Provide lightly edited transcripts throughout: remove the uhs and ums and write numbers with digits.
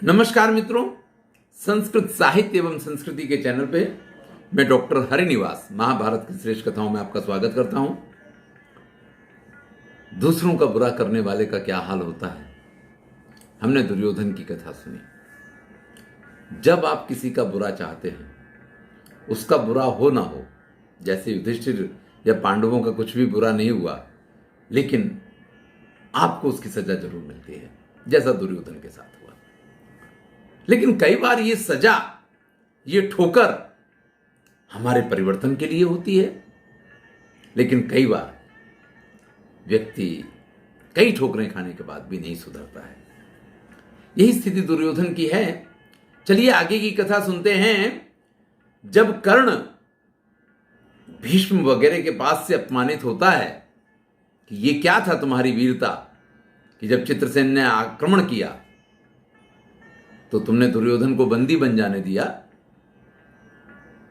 नमस्कार मित्रों, संस्कृत साहित्य एवं संस्कृति के चैनल पे मैं डॉक्टर हरिनिवास महाभारत की श्रेष्ठ कथाओं में आपका स्वागत करता हूं। दूसरों का बुरा करने वाले का क्या हाल होता है, हमने दुर्योधन की कथा सुनी। जब आप किसी का बुरा चाहते हैं, उसका बुरा हो ना हो, जैसे युधिष्ठिर या पांडवों का कुछ भी बुरा नहीं हुआ, लेकिन आपको उसकी सजा जरूर मिलती है, जैसा दुर्योधन के साथ हुआ। लेकिन कई बार ये सजा, ये ठोकर हमारे परिवर्तन के लिए होती है, लेकिन कई बार व्यक्ति कई ठोकरें खाने के बाद भी नहीं सुधरता है। यही स्थिति दुर्योधन की है। चलिए आगे की कथा सुनते हैं। जब कर्ण भीष्म वगैरह के पास से अपमानित होता है कि ये क्या था तुम्हारी वीरता, कि जब चित्रसेन ने आक्रमण किया तो तुमने दुर्योधन को बंदी बन जाने दिया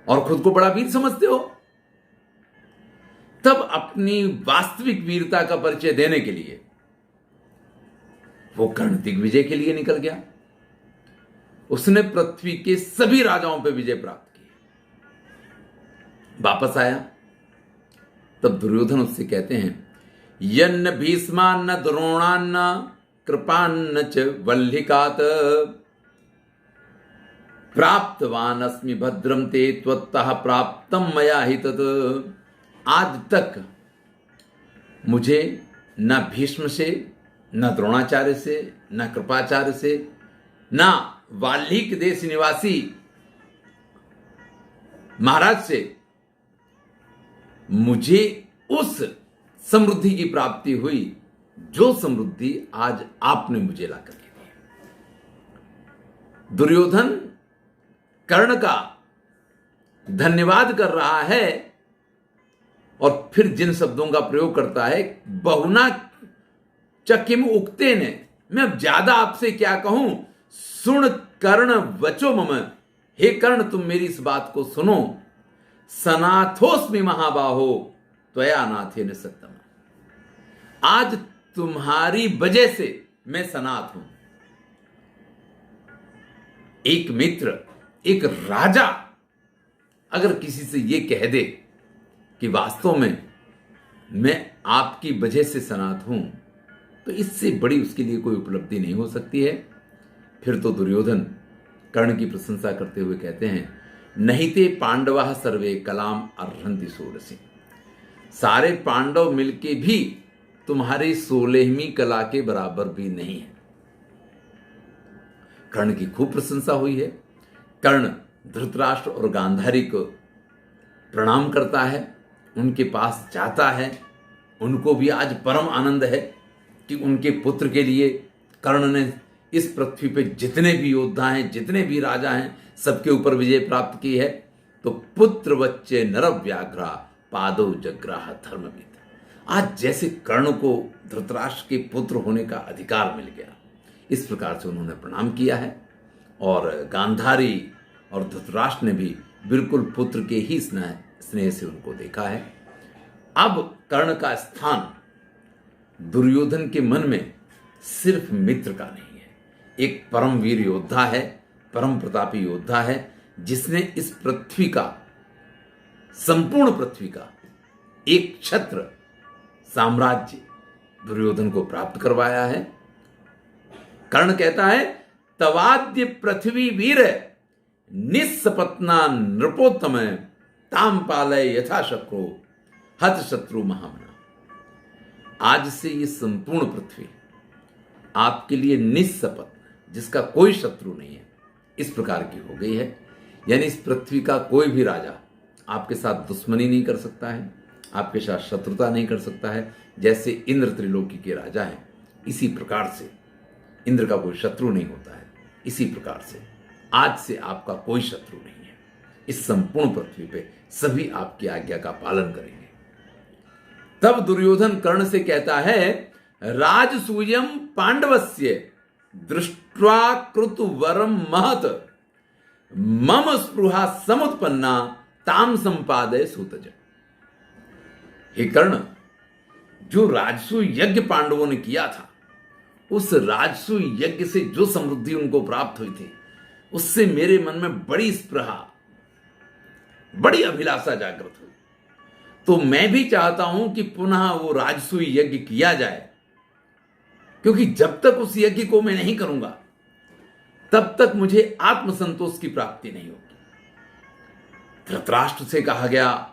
और खुद को बड़ा वीर समझते हो। तब अपनी वास्तविक वीरता का परिचय देने के लिए वो कर्ण दिग्विजय के लिए निकल गया। उसने पृथ्वी के सभी राजाओं पर विजय प्राप्त की। वापस आया, तब दुर्योधन उससे कहते हैं, यन्न भीष्मान्न द्रोणान्न कृपान्न च वल्लिकात प्राप्तवान अस्मि भद्रम ते त्वत्तः प्राप्तम मया हि तत्। आज तक मुझे न भीष्म से, न द्रोणाचार्य से, न कृपाचार्य से, न वाल्मीकि देश निवासी महाराज से मुझे उस समृद्धि की प्राप्ति हुई जो समृद्धि आज आपने मुझे लाकर के दी। दुर्योधन कर्ण का धन्यवाद कर रहा है और फिर जिन शब्दों का प्रयोग करता है, बहुना चकिम उक्ते ने, मैं अब ज्यादा आपसे क्या कहूं, सुन कर्ण वचो मम, हे कर्ण तुम मेरी इस बात को सुनो, सनाथोस्मि महाबाहो त्वया नाथेन सत्यम। आज तुम्हारी वजह से मैं सनाथ हूं। एक मित्र, एक राजा अगर किसी से यह कह दे कि वास्तव में मैं आपकी वजह से सनाथ हूं, तो इससे बड़ी उसके लिए कोई उपलब्धि नहीं हो सकती है। फिर तो दुर्योधन कर्ण की प्रशंसा करते हुए कहते हैं, नहीं ते पांडवा सर्वे कलाम अर्हन्ति षोडशी। सारे पांडव मिलके भी तुम्हारी 16वीं कला के बराबर भी नहीं है। कर्ण की खूब प्रशंसा हुई है। कर्ण धृतराष्ट्र और गांधारी को प्रणाम करता है, उनके पास जाता है। उनको भी आज परम आनंद है कि उनके पुत्र के लिए कर्ण ने इस पृथ्वी पे जितने भी योद्धा हैं, जितने भी राजा हैं, सबके ऊपर विजय प्राप्त की है। तो पुत्र बच्चे नरव व्याघ्रा पादो जग्राह धर्मविद। आज जैसे कर्ण को धृतराष्ट्र के पुत्र होने का अधिकार मिल गया, इस प्रकार से उन्होंने प्रणाम किया है। और गांधारी और धृतराष्ट्र ने भी बिल्कुल पुत्र के ही स्नेह से उनको देखा है। अब कर्ण का स्थान दुर्योधन के मन में सिर्फ मित्र का नहीं है, एक परमवीर योद्धा है, परम प्रतापी योद्धा है, जिसने इस पृथ्वी का, संपूर्ण पृथ्वी का एक छत्र साम्राज्य दुर्योधन को प्राप्त करवाया है। कर्ण कहता है, तवाद्य पृथ्वी वीर निस्सपत्ना नृपोत्तम ताम पालय यथा शक्रो हत शत्रु महामना। आज से ये संपूर्ण पृथ्वी आपके लिए निस्सपत, जिसका कोई शत्रु नहीं है, इस प्रकार की हो गई है। यानी इस पृथ्वी का कोई भी राजा आपके साथ दुश्मनी नहीं कर सकता है, आपके साथ शत्रुता नहीं कर सकता है। जैसे इंद्र त्रिलोकी के राजा हैं, इसी प्रकार से इंद्र का कोई शत्रु नहीं होता है। इसी प्रकार से आज से आपका कोई शत्रु नहीं है। इस संपूर्ण पृथ्वी पे सभी आपकी आज्ञा का पालन करेंगे। तब दुर्योधन कर्ण से कहता है, राजसूयम पांडवस्य दृष्ट्वा कृतु वरम महत मम स्पृहा समुत्पन्ना ताम संपादय सूतज। हे कर्ण, जो राजसूय यज्ञ पांडवों ने किया था, उस राजसूय यज्ञ से जो समृद्धि उनको प्राप्त हुई थी, उससे मेरे मन में बड़ी स्पृहा, बड़ी अभिलाषा जागृत हुई। तो मैं भी चाहता हूं कि पुनः वो राजसूय यज्ञ किया जाए, क्योंकि जब तक उस यज्ञ को मैं नहीं करूंगा तब तक मुझे आत्मसंतोष की प्राप्ति नहीं होगी। धृतराष्ट्र से कहा गया,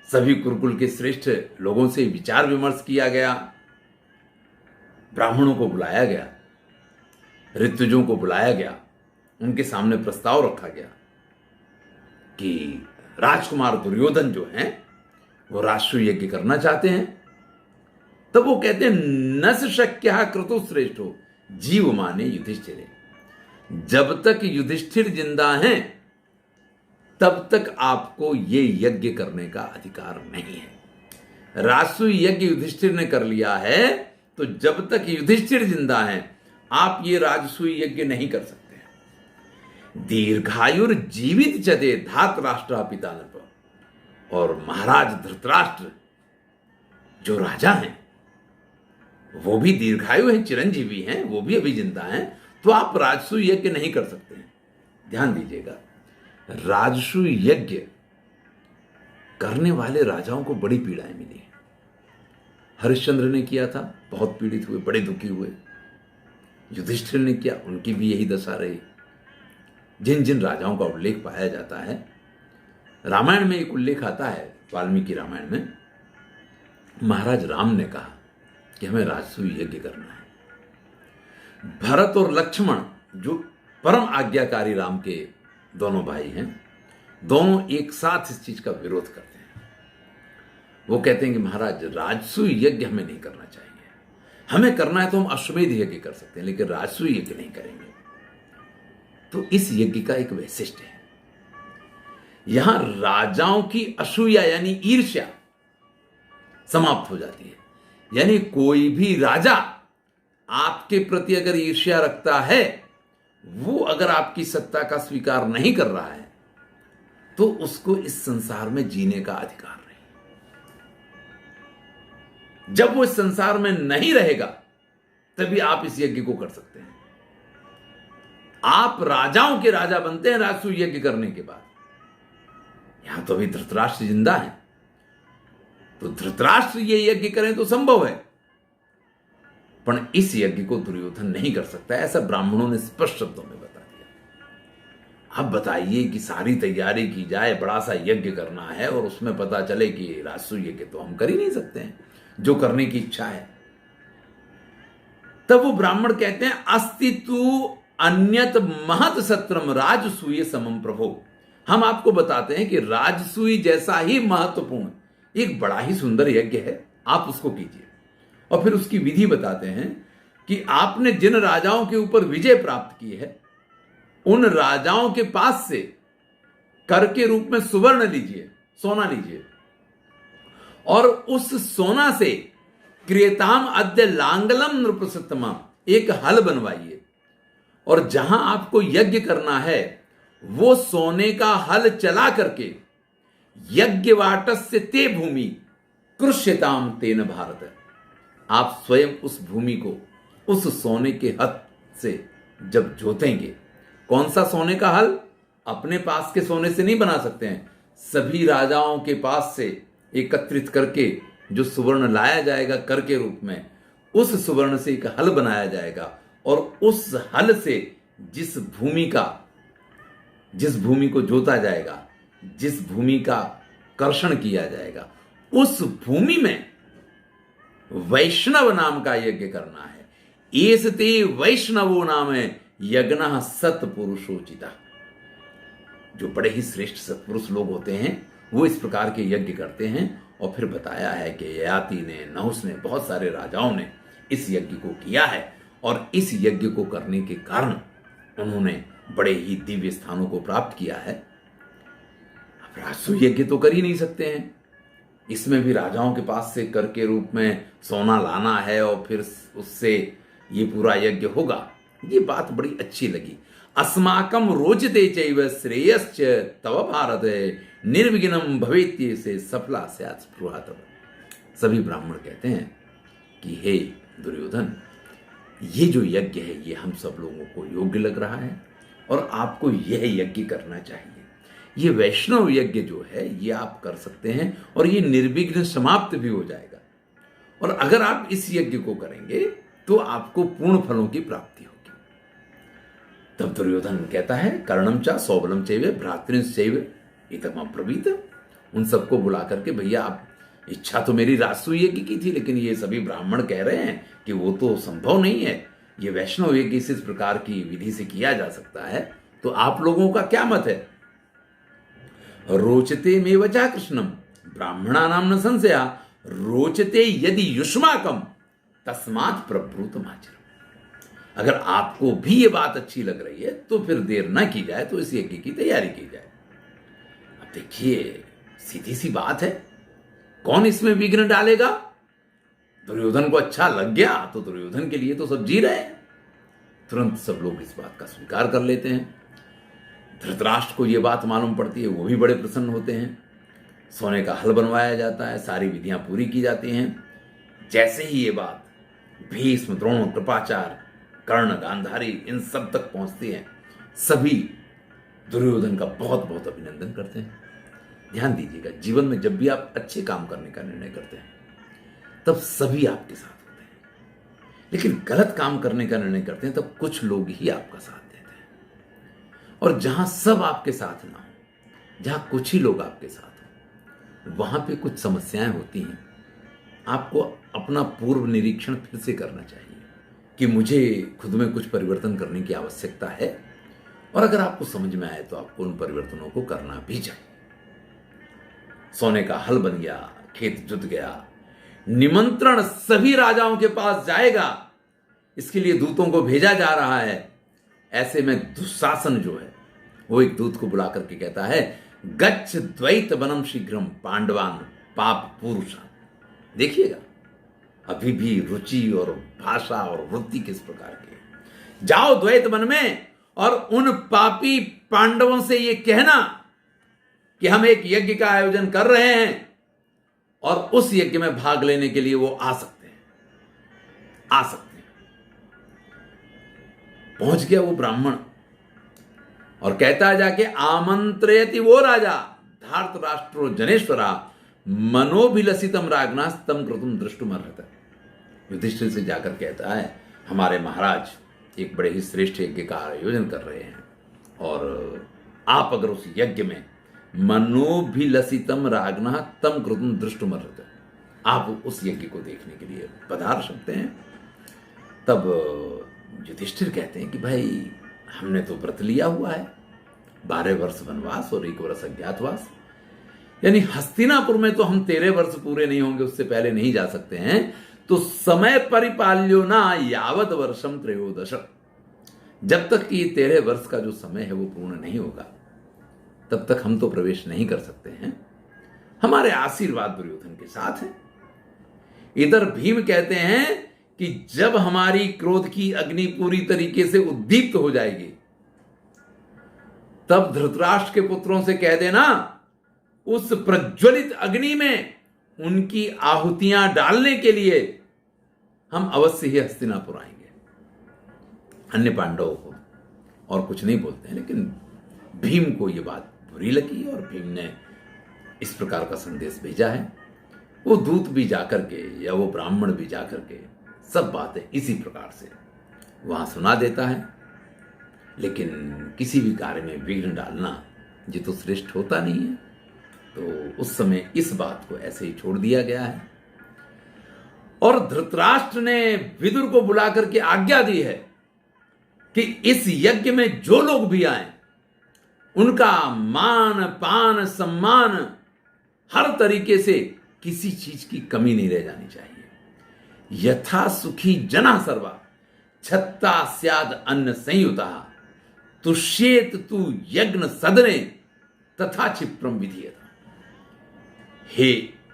सभी कुरुकुल के श्रेष्ठ लोगों से विचार विमर्श किया गया, ब्राह्मणों को बुलाया गया, ऋत्विजों को बुलाया गया, उनके सामने प्रस्ताव रखा गया कि राजकुमार दुर्योधन जो हैं वो राजसूय यज्ञ करना चाहते हैं। तब वो कहते हैं, न शक्य क्रतु श्रेष्ठो जीव माने युधिष्ठिर। जब तक युधिष्ठिर जिंदा हैं तब तक आपको ये यज्ञ करने का अधिकार नहीं है। राजसूय यज्ञ युधिष्ठिर ने कर लिया है, तो जब तक युधिष्ठिर जिंदा हैं आप ये राजसूय यज्ञ नहीं कर सकते। दीर्घायुर जीवित चते धात राष्ट्र पिता नृप। और महाराज धृतराष्ट्र जो राजा हैं वो भी दीर्घायु हैं, चिरंजीवी हैं, वो भी अभी जिंदा हैं, तो आप राजसूय यज्ञ नहीं कर सकते हैं। ध्यान दीजिएगा, राजसूय यज्ञ करने वाले राजाओं को बड़ी पीड़ाएं मिली। हरिश्चंद्र ने किया था, बहुत पीड़ित हुए, बड़े दुखी हुए। युधिष्ठिर ने किया, उनकी भी यही दशा रही। जिन जिन राजाओं का उल्लेख पाया जाता है, रामायण में एक उल्लेख आता है, वाल्मीकि रामायण में, महाराज राम ने कहा कि हमें राजसूय यज्ञ करना है। भरत और लक्ष्मण जो परम आज्ञाकारी राम के दोनों भाई हैं, दोनों एक साथ इस चीज का विरोध करते हैं। वो कहते हैं कि महाराज राजसूय यज्ञ हमें नहीं करना चाहिए, हमें करना है तो हम अश्वमेध यज्ञ कर सकते हैं, लेकिन राजसूय यज्ञ नहीं करेंगे। तो इस यज्ञ का एक वैशिष्ट्य है, यहां राजाओं की असूया यानी ईर्ष्या समाप्त हो जाती है। यानी कोई भी राजा आपके प्रति अगर ईर्ष्या रखता है, वो अगर आपकी सत्ता का स्वीकार नहीं कर रहा है, तो उसको इस संसार में जीने का अधिकार नहीं। जब वो इस संसार में नहीं रहेगा तभी आप इस यज्ञ को कर सकते हैं। आप राजाओं के राजा बनते हैं राजसूय यज्ञ करने के बाद। यहां तो अभी धृतराष्ट्र जिंदा है, तो धृतराष्ट्र ये यज्ञ करें तो संभव है, पर इस यज्ञ को दुर्योधन नहीं कर सकता, ऐसा ब्राह्मणों ने स्पष्ट शब्दों में बता दिया। अब बताइए कि सारी तैयारी की जाए, बड़ा सा यज्ञ करना है, और उसमें पता चले कि राजसूय यज्ञ तो हम कर ही नहीं सकते हैं, जो करने की इच्छा है। तब वो ब्राह्मण कहते हैं, अस्तित्व अन्यत महत सत्रम राजसूय समम प्रभो। हम आपको बताते हैं कि राजसूय जैसा ही महत्वपूर्ण एक बड़ा ही सुंदर यज्ञ है, आप उसको कीजिए। और फिर उसकी विधि बताते हैं कि आपने जिन राजाओं के ऊपर विजय प्राप्त की है, उन राजाओं के पास से कर के रूप में सुवर्ण लीजिए, सोना लीजिए, और उस सोना से क्रियताम अद्य लांगलम नृपसतमा, एक हल बनवाइए, और जहां आपको यज्ञ करना है वो सोने का हल चला करके यज्ञवाटस्य ते भूमि कृष्यताम तेन भारत। आप स्वयं उस भूमि को उस सोने के हथ से जब जोतेंगे, कौन सा सोने का हल? अपने पास के सोने से नहीं बना सकते हैं, सभी राजाओं के पास से एकत्रित करके जो सुवर्ण लाया जाएगा कर के रूप में, उस सुवर्ण से एक हल बनाया जाएगा, और उस हल से जिस भूमि को जोता जाएगा, जिस भूमि का कर्षण किया जाएगा, उस भूमि में वैष्णव नाम का यज्ञ करना है। एसते वैष्णवो नाम यज्ञ सत्पुरुषोचिता। जो बड़े ही श्रेष्ठ सत्पुरुष लोग होते हैं वो इस प्रकार के यज्ञ करते हैं। और फिर बताया है कि ययाति ने, नहुस ने, बहुत सारे राजाओं ने इस यज्ञ को किया है, और इस यज्ञ को करने के कारण उन्होंने बड़े ही दिव्य स्थानों को प्राप्त किया है। अब राजसूय यज्ञ तो कर ही नहीं सकते हैं, इसमें भी राजाओं के पास से कर के रूप में सोना लाना है, और फिर उससे ये पूरा यज्ञ होगा। ये बात बड़ी अच्छी लगी। अस्माकम रोचते चैव श्रेयश्च तव भारत निर्विघ्नं भवेत्य से सफला स्यात् स्पृहा तव। सभी ब्राह्मण कहते हैं कि हे दुर्योधन, ये जो यज्ञ है ये हम सब लोगों को योग्य लग रहा है और आपको यह यज्ञ करना चाहिए। ये वैष्णव यज्ञ जो है ये आप कर सकते हैं और ये निर्विघ्न समाप्त भी हो जाएगा। और अगर आप इस यज्ञ को करेंगे तो आपको पूर्ण फलों की प्राप्ति होगी। तब दुर्योधन कहता है कर्णम चा सौबलम चैव भ्रातृंश्चैव इदम अब्रवीत। उन सबको बुला करके, भैया आप, इच्छा तो मेरी राजसूय यज्ञ की थी, लेकिन ये सभी ब्राह्मण कह रहे हैं कि वो तो संभव नहीं है, ये वैष्णव यज्ञ इस प्रकार की विधि से किया जा सकता है, तो आप लोगों का क्या मत है? रोचते में वचा कृष्णम ब्राह्मणा नाम न संशया रोचते यदि युष्माकम तस्मात् प्रब्रूत माचर। अगर आपको भी ये बात अच्छी लग रही है तो फिर देर न की जाए, तो इस यज्ञ की तैयारी की जाए। अब देखिए, सीधी सी बात है, कौन इसमें विघ्न डालेगा? दुर्योधन को अच्छा लग गया तो दुर्योधन के लिए तो सब जी रहे हैं। तुरंत सब लोग इस बात का स्वीकार कर लेते हैं। धृतराष्ट्र को यह बात मालूम पड़ती है, वो भी बड़े प्रसन्न होते हैं। सोने का हल बनवाया जाता है, सारी विधियां पूरी की जाती हैं। जैसे ही ये बात भीष्म, द्रोण, कृपाचार्य, कर्ण, गांधारी इन सब तक पहुंचती है, सभी दुर्योधन का बहुत बहुत अभिनंदन करते हैं। ध्यान दीजिएगा, जीवन में जब भी आप अच्छे काम करने का निर्णय करते हैं तब सभी आपके साथ होते हैं, लेकिन गलत काम करने का निर्णय करते हैं तब कुछ लोग ही आपका साथ देते हैं। और जहां सब आपके साथ ना हो, जहां कुछ ही लोग आपके साथ हो, वहां पे कुछ समस्याएं होती हैं। आपको अपना पूर्व निरीक्षण फिर से करना चाहिए कि मुझे खुद में कुछ परिवर्तन करने की आवश्यकता है, और अगर आपको समझ में आए तो आपको उन परिवर्तनों को करना भी चाहिए। सोने का हल बन गया, खेत जुत गया, निमंत्रण सभी राजाओं के पास जाएगा, इसके लिए दूतों को भेजा जा रहा है। ऐसे में दुशासन जो है वो एक दूत को बुला करके कहता है, गच्छ द्वैत वनम शीघ्रम पांडवान पाप पुरुषा। देखिएगा, अभी भी रुचि और भाषा और वृत्ति किस प्रकार की है। जाओ द्वैत वन में और उन पापी पांडवों से ये कहना कि हम एक यज्ञ का आयोजन कर रहे हैं और उस यज्ञ में भाग लेने के लिए वो आ सकते हैं। पहुंच गया वो ब्राह्मण और कहता है जाके, आमंत्रयति वो राजा धार्तराष्ट्रो जनेश्वरा मनोभिलसितम रागनास्तम कृतुम दृष्टुमर्हत। युधिष्ठिर से जाकर कहता है, हमारे महाराज एक बड़े ही श्रेष्ठ यज्ञ का आयोजन कर रहे हैं और आप अगर उस यज्ञ में मनोभिलसितम रागना तम कृतुम दृष्टुमर्हत, आप उस यज्ञ को देखने के लिए पधार सकते हैं। तब युधिष्ठिर कहते हैं कि भाई, हमने तो व्रत लिया हुआ है, 12 वर्ष वनवास और 1 वर्ष अज्ञातवास, यानी हस्तिनापुर में तो हम 13 वर्ष पूरे नहीं होंगे, उससे पहले नहीं जा सकते हैं। तो समय परिपाल्यो ना यावत वर्षम त्रयोदश, जब तक कि 13 वर्ष का जो समय है वो पूर्ण नहीं होगा तब तक हम तो प्रवेश नहीं कर सकते हैं। हमारे आशीर्वाद दुर्योधन के साथ है। इधर भीम कहते हैं कि जब हमारी क्रोध की अग्नि पूरी तरीके से उद्दीप्त हो जाएगी तब धृतराष्ट्र के पुत्रों से कह देना, उस प्रज्वलित अग्नि में उनकी आहुतियां डालने के लिए हम अवश्य ही हस्तिनापुर आएंगे। अन्य पांडवों को और कुछ नहीं बोलते हैं, लेकिन भीम को यह बात बुरी लगी और भीम ने इस प्रकार का संदेश भेजा है। वो दूत भी जाकर के या वो ब्राह्मण भी जाकर के सब बातें इसी प्रकार से वहां सुना देता है। लेकिन किसी भी कार्य में विघ्न डालना ये तो श्रेष्ठ होता नहीं है, तो उस समय इस बात को ऐसे ही छोड़ दिया गया है। और धृतराष्ट्र ने विदुर को बुला करके आज्ञा दी है कि इस यज्ञ में जो लोग भी आए उनका मान पान सम्मान हर तरीके से किसी चीज की कमी नहीं रह जानी चाहिए। यथा सुखी जना सर्वा छत्ता स्याद अन्न संयुता तुष्येत तु यज्ञ सदने तथा क्षिप्रम विधीयता। हे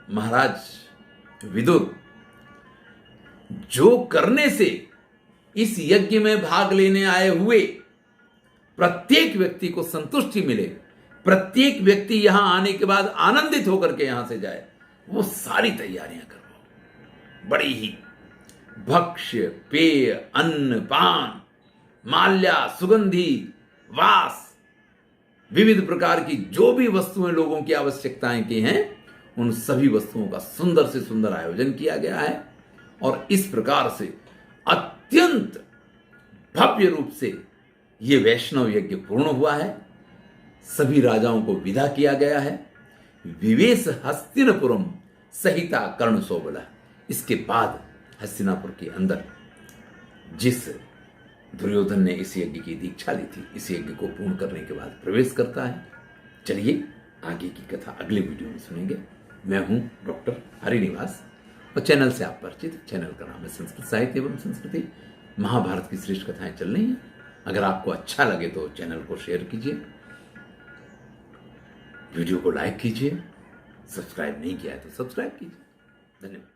महाराज विदुर, जो करने से इस यज्ञ में भाग लेने आए हुए प्रत्येक व्यक्ति को संतुष्टि मिले, प्रत्येक व्यक्ति यहां आने के बाद आनंदित होकर के यहां से जाए, वो सारी तैयारियां करवाओ। बड़ी ही भक्ष्य पेय अन्न पान माल्या सुगंधी वास विविध प्रकार की जो भी वस्तुएं लोगों की आवश्यकताएं की हैं उन सभी वस्तुओं का सुंदर से सुंदर आयोजन किया गया है और इस प्रकार से अत्यंत भव्य रूप से ये वैष्णव यज्ञ पूर्ण हुआ है। सभी राजाओं को विदा किया गया है। विवेश हस्तिनपुरम सहिता कर्ण सोबला। इसके बाद हस्तिनापुर के अंदर जिस दुर्योधन ने इस यज्ञ की दीक्षा ली थी, इस यज्ञ को पूर्ण करने के बाद प्रवेश करता है। चलिए आगे की कथा अगले वीडियो में सुनेंगे। मैं हूं डॉक्टर हरिनिवास और चैनल से आप परिचित। चैनल का नाम है संस्कृत साहित्य एवं संस्कृति। महाभारत की श्रेष्ठ कथाएं चल रही हैं। अगर आपको अच्छा लगे तो चैनल को शेयर कीजिए, वीडियो को लाइक कीजिए, सब्सक्राइब नहीं किया है तो सब्सक्राइब कीजिए। धन्यवाद।